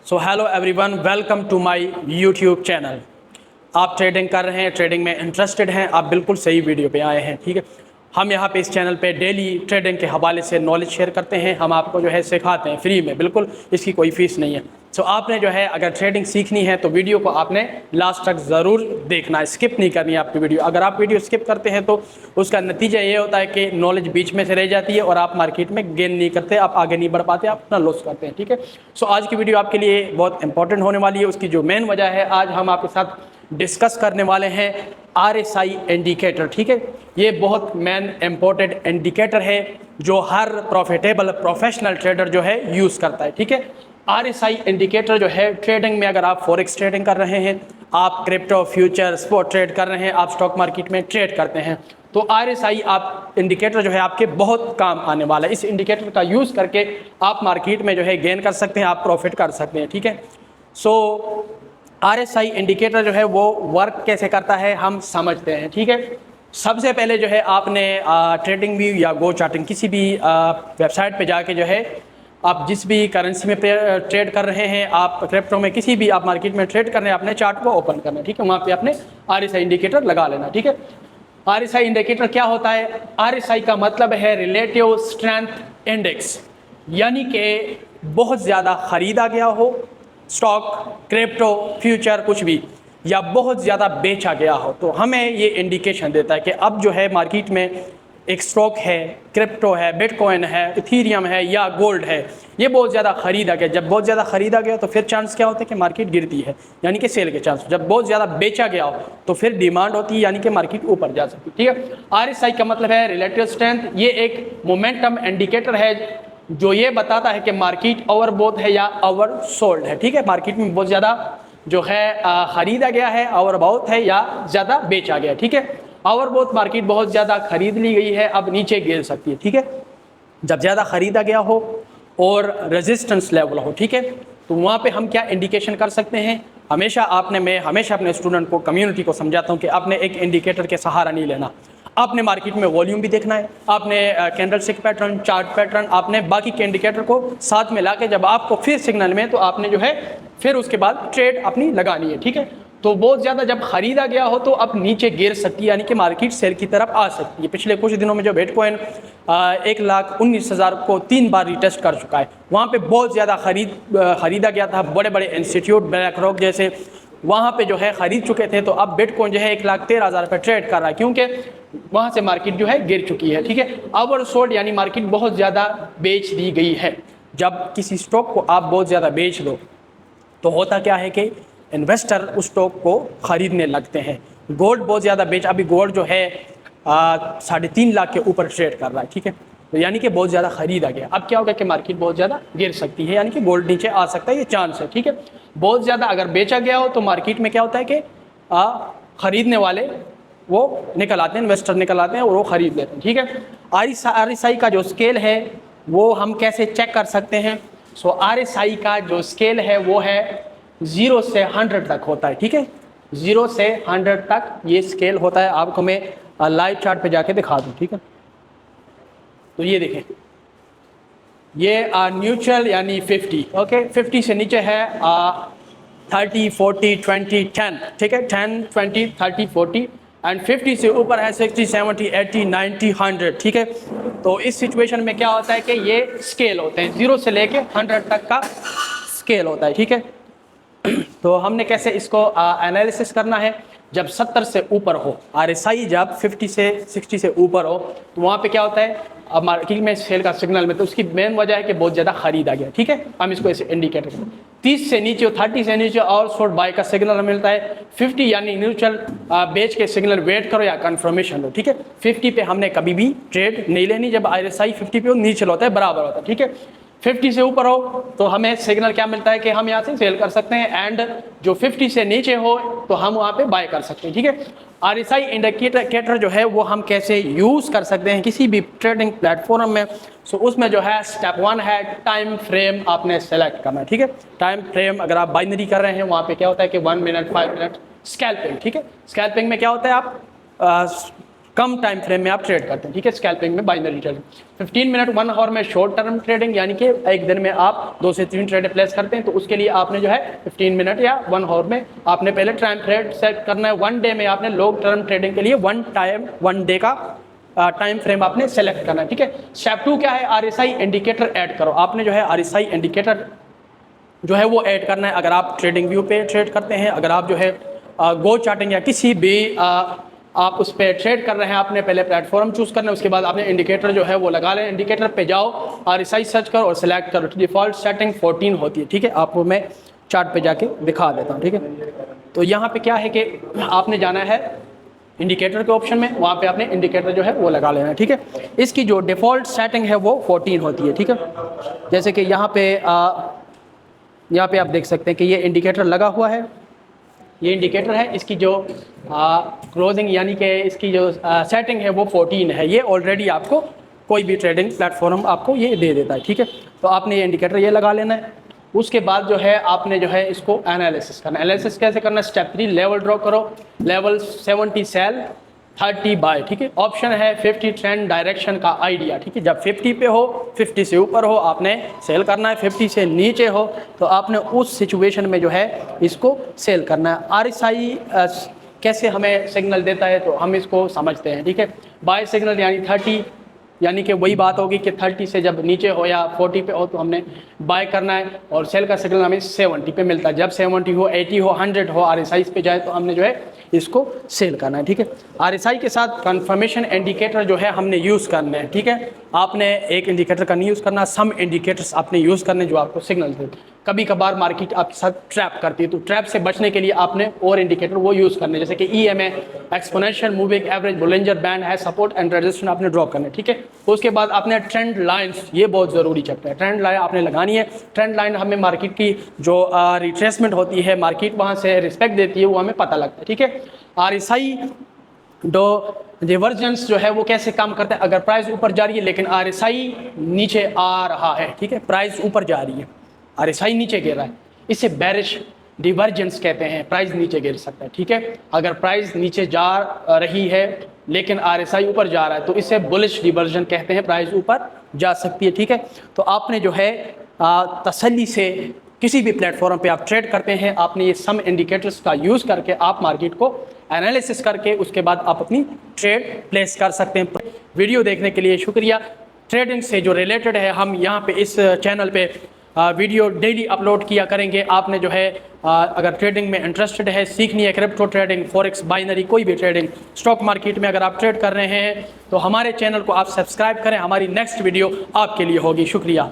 So hello everyone, welcome to my YouTube channel. आप trading कर रहे हैं, ट्रेडिंग में इंटरेस्टेड हैं, आप बिल्कुल सही वीडियो पे आए हैं। ठीक है, हम यहाँ पे इस चैनल पे डेली ट्रेडिंग के हवाले से नॉलेज शेयर करते हैं। हम आपको जो है सिखाते हैं फ्री में, बिल्कुल इसकी कोई फ़ीस नहीं है। सो आपने जो है अगर ट्रेडिंग सीखनी है तो वीडियो को आपने लास्ट तक ज़रूर देखना है, स्किप नहीं करनी है आपकी वीडियो। अगर आप वीडियो स्किप करते हैं तो उसका नतीजा ये होता है कि नॉलेज बीच में से रह जाती है और आप मार्केट में गेन नहीं करते, आप आगे नहीं बढ़ पाते, आप अपना लॉस करते हैं। ठीक है, सो आज की वीडियो आपके लिए बहुत इंपॉर्टेंट होने वाली है। उसकी जो मेन वजह है, आज हम आपके साथ डिस्कस करने वाले हैं RSI इंडिकेटर। ठीक है, ये बहुत मेन इम्पोर्टेंट इंडिकेटर है जो हर प्रॉफिटेबल प्रोफेशनल ट्रेडर जो है यूज़ करता है। ठीक है, RSI इंडिकेटर जो है ट्रेडिंग में, अगर आप फॉरेक्स ट्रेडिंग कर रहे हैं, आप क्रिप्टो फ्यूचर स्पॉट ट्रेड कर रहे हैं, आप स्टॉक मार्केट में ट्रेड करते हैं, तो RSI आप इंडिकेटर जो है आपके बहुत काम आने वाला है। इस इंडिकेटर का यूज़ करके आप मार्केट में जो है गेन कर सकते हैं, आप प्रॉफिट कर सकते हैं। ठीक है, सो RSI इंडिकेटर जो है वो वर्क कैसे करता है हम समझते हैं। ठीक है, सबसे पहले जो है आपने ट्रेडिंग व्यू या गो चार्टिंग किसी भी वेबसाइट पे जाके जो है आप जिस भी करेंसी में ट्रेड कर रहे हैं, आप क्रिप्टो में किसी भी आप मार्केट में ट्रेड कर रहे हैं, अपने चार्ट को ओपन करना है। ठीक है, वहाँ पे आपने RSI इंडिकेटर लगा लेना। ठीक है, RSI इंडिकेटर क्या होता है? RSI का मतलब है रिलेटिव स्ट्रेंथ इंडेक्स, यानी कि बहुत ज़्यादा ख़रीदा गया हो स्टॉक, क्रिप्टो, फ्यूचर कुछ भी, या बहुत ज़्यादा बेचा गया हो, तो हमें ये इंडिकेशन देता है कि अब जो है मार्केट में एक स्टॉक है, क्रिप्टो है, बिटकॉइन है, इथीरियम है या गोल्ड है, ये बहुत ज़्यादा ख़रीदा गया। जब बहुत ज़्यादा ख़रीदा गया तो फिर चांस क्या होता है कि मार्केट गिरती है, यानी कि सेल के चांस। जब बहुत ज़्यादा बेचा गया हो तो फिर डिमांड होती है, यानी कि मार्केट ऊपर जा सकती है। ठीक है, RSI का मतलब है रिलेटिव स्ट्रेंथ। ये एक मोमेंटम इंडिकेटर है जो ये बताता है कि मार्केट ओवरबॉट है या ओवर सोल्ड है। ठीक है, मार्केट में बहुत ज़्यादा जो है ख़रीदा गया है, ओवरबॉट है या ज़्यादा बेचा गया है। ठीक है, ओवरबॉट मार्केट बहुत ज़्यादा ख़रीद ली गई है, अब नीचे गिर सकती है। ठीक है, जब ज़्यादा ख़रीदा गया हो और रेजिस्टेंस लेवल हो, ठीक है, तो वहाँ पे हम क्या इंडिकेशन कर सकते हैं? मैं हमेशा अपने स्टूडेंट को, कम्युनिटी को समझाता हूँ कि आपने एक इंडिकेटर के सहारा नहीं लेना। आपने मार्केट में वॉल्यूम भी देखना है, आपने कैंडलस्टिक पैटर्न, चार्ट पैटर्न, आपने बाकी के इंडिकेटर को साथ में लाके जब आपको फिर सिग्नल में, तो आपने जो है फिर उसके बाद ट्रेड अपनी लगानी है। ठीक है, तो बहुत ज़्यादा जब ख़रीदा गया हो तो अब नीचे गिर सकती है, यानी कि मार्केट सेल की तरफ आ सकती है। पिछले कुछ दिनों में जो बिटकॉइन 1,19,000 को 3 बार रिटेस्ट कर चुका है, वहाँ पे बहुत ज़्यादा ख़रीदा गया था। बड़े बड़े इंस्टीट्यूट, ब्लैक रॉक जैसे, वहाँ पे जो है ख़रीद चुके थे। तो अब बिटकॉइन जो है 1,13,000 पे ट्रेड कर रहा है, क्योंकि वहाँ से मार्केट जो है गिर चुकी है। ठीक है, ओवरसोल्ड यानी मार्केट बहुत ज़्यादा बेच दी गई है। जब किसी स्टॉक को आप बहुत ज़्यादा बेच दो तो होता क्या है कि इन्वेस्टर उस स्टॉक को ख़रीदने लगते हैं। गोल्ड बहुत ज़्यादा अभी गोल्ड जो है 3.5 लाख के ऊपर ट्रेड कर रहा है। ठीक है, तो यानी कि बहुत ज़्यादा ख़रीदा गया। अब क्या होगा कि मार्केट बहुत ज़्यादा गिर सकती है, यानी कि गोल्ड नीचे आ सकता है, ये चांस है। ठीक है, बहुत ज़्यादा अगर बेचा गया हो तो मार्केट में क्या होता है कि ख़रीदने वाले वो निकल आते हैं, इन्वेस्टर निकल आते हैं और वो ख़रीद लेते हैं। ठीक है, RSI का जो स्केल है वो हम कैसे चेक कर सकते हैं? सो RSI का जो स्केल है वो है 0 से 100 तक होता है। ठीक है, 0 से 100 तक ये स्केल होता है। आपको मैं लाइव चार्ट पे जाके दिखा दूँ। ठीक है, तो ये देखें, ये न्यूट्रल यानी 50। ओके, 50 से नीचे है 30, 40, 20, 10। ठीक है, 10, 20, 30, 40 एंड 50 से ऊपर है 60, 70, 80, 90, 100। ठीक है, तो इस सिचुएशन में क्या होता है कि ये स्केल होते हैं, 0 से लेके 100 तक का स्केल होता है। ठीक है, तो हमने कैसे इसको एनालिसिस करना है? जब 70 से ऊपर हो RSI, जब 50 से 60 से ऊपर हो, तो वहाँ पे क्या होता है, अब मार्केट में सेल का सिग्नल में, तो उसकी मेन वजह है कि बहुत ज़्यादा खरीदा गया। ठीक है, हम इसको ऐसे इंडिकेटर करें। 30 से नीचे, 30 से नीचे और शॉर्ट बाय का सिग्नल मिलता है। 50 यानी न्यूट्रल, बेच के सिग्नल वेट करो या कंफर्मेशन लो। ठीक है, 50 पे हमने कभी भी ट्रेड नहीं लेनी। जब RSI 50 पे हो, नीचे होता है, बराबर होता है। ठीक है, 50 से ऊपर हो तो हमें सिग्नल क्या मिलता है कि हम यहाँ से सेल कर सकते हैं, एंड जो 50 से नीचे हो तो हम वहाँ पे बाय कर सकते हैं। ठीक है, RSI इंडिकेटर जो है वो हम कैसे यूज़ कर सकते हैं किसी भी ट्रेडिंग प्लेटफॉर्म में? सो उसमें जो है स्टेप 1 है टाइम फ्रेम आपने सेलेक्ट करना है। ठीक है, टाइम फ्रेम अगर आप बाइनरी कर रहे हैं, वहाँ पे क्या होता है कि 1 मिनट, 5 मिनट स्कैल्पिंग। ठीक है, स्कैल्पिंग में क्या होता है, आप कम टाइम फ्रेम में आप ट्रेड करते हैं, ठीक है। स्कैल्पिंग में बाइनरी ट्रेडिंग 15 मिनट 1 आवर में शॉर्ट टर्म ट्रेडिंग, यानी कि एक दिन में आप 2 से 3 ट्रेड प्लेस करते हैं, तो उसके लिए आपने जो है 15 मिनट या 1 आवर में आपने पहले टाइम ट्रेड सेट करना है। 1 डे में आपने लॉन्ग टर्म ट्रेडिंग के लिए 1 डे का टाइम फ्रेम आपने सेलेक्ट करना है, ठीक है। स्टेप 2 क्या है, RSI इंडिकेटर ऐड करो। आपने जो है RSI इंडिकेटर जो है वो ऐड करना है। अगर आप ट्रेडिंग व्यू पे ट्रेड करते हैं, अगर आप जो है गो चार्टिंग या किसी भी आप उस पर ट्रेड कर रहे हैं, आपने पहले प्लेटफॉर्म चूज करना है, उसके बाद आपने इंडिकेटर जो है वो लगा लें। इंडिकेटर पे जाओ, RSI सर्च करो और सिलेक्ट करो। डिफॉल्ट सेटिंग 14 होती है, ठीक है। आपको मैं चार्ट पे जाके दिखा देता हूँ, ठीक है। तो यहाँ पे क्या है कि आपने जाना है इंडिकेटर के ऑप्शन में, वहाँ पे आपने इंडिकेटर जो है वो लगा लेना है, ठीक है। इसकी जो डिफ़ॉल्ट सेटिंग है वो 14 होती है, ठीक है। जैसे कि यहाँ पे आप देख सकते हैं कि ये इंडिकेटर लगा हुआ है, ये इंडिकेटर है। इसकी जो क्लोजिंग यानी कि इसकी जो सेटिंग है वो 14 है। ये ऑलरेडी आपको कोई भी ट्रेडिंग प्लेटफॉर्म आपको ये दे देता है, ठीक है। तो आपने ये इंडिकेटर ये लगा लेना है। उसके बाद जो है आपने जो है इसको एनालिसिस करना है। एनालिसिस कैसे करना है, स्टेप 3 लेवल ड्रॉ करो। लेवल 70 सेल 30 बाय, ठीक है। ऑप्शन है 50 ट्रेंड डायरेक्शन का आइडिया, ठीक है। जब 50 पे हो, 50 से ऊपर हो आपने सेल करना है, 50 से नीचे हो तो आपने उस सिचुएशन में जो है इसको सेल करना है। RSI कैसे हमें सिग्नल देता है तो हम इसको समझते हैं, ठीक है। बाय सिग्नल यानी 30, यानी कि वही बात होगी कि 30 से जब नीचे हो या 40 पे हो तो हमने बाय करना है, और सेल का सिग्नल हमें 70 पे मिलता है। जब 70 हो, 80 हो, 100 हो, RSI पे जाए तो हमने जो है इसको सेल करना है, ठीक है। RSI के साथ कंफर्मेशन इंडिकेटर जो है हमने यूज़ करना है, ठीक है। आपने एक इंडिकेटर का नहीं यूज़ करना, सम इंडिकेटर्स आपने यूज़ करने जो आपको सिग्नल दे। कभी कभार मार्केट आपके साथ ट्रैप करती है, तो ट्रैप से बचने के लिए आपने और इंडिकेटर वो यूज़ करने, जैसे कि EMA exponential moving average Bollinger band है, सपोर्ट एंड रेजिस्टेंस आपने ड्रॉ करना है, ठीक है। उसके बाद आपने ट्रेंड लाइन्स, ये बहुत ज़रूरी चैप्टर है। ट्रेंड लाइन आपने लगानी है। ट्रेंड लाइन हमें मार्केट की जो रिट्रेसमेंट होती है, मार्केट वहाँ से रिस्पेक्ट देती है, वो हमें पता लगता है, ठीक है। RSI डिवर्जेंस जो है वो कैसे काम करता है, अगर प्राइस ऊपर जा रही है लेकिन RSI नीचे आ रहा है, ठीक है। प्राइस ऊपर जा रही है, RSI नीचे गिर रहा है, इसे बेरिश डिवर्जेंस कहते हैं। प्राइस नीचे गिर सकता है, ठीक है। अगर प्राइस नीचे जा रही है लेकिन RSI ऊपर जा रहा है तो इसे बुलिश डिवर्जन कहते हैं, प्राइस ऊपर जा सकती है, ठीक है। तो आपने जो है तसल्ली से किसी भी प्लेटफॉर्म पे आप ट्रेड करते हैं, आपने ये सम इंडिकेटर्स का यूज़ करके आप मार्केट को एनालिसिस करके उसके बाद आप अपनी ट्रेड प्लेस कर सकते हैं। वीडियो देखने के लिए शुक्रिया। ट्रेडिंग से जो रिलेटेड है हम यहाँ पे इस चैनल पे वीडियो डेली अपलोड किया करेंगे। आपने जो है अगर ट्रेडिंग में इंटरेस्टेड है, सीखनी है क्रिप्टो ट्रेडिंग, फॉरेक्स, बाइनरी, कोई भी ट्रेडिंग, स्टॉक मार्केट में अगर आप ट्रेड कर रहे हैं तो हमारे चैनल को आप सब्सक्राइब करें। हमारी नेक्स्ट वीडियो आपके लिए होगी। शुक्रिया।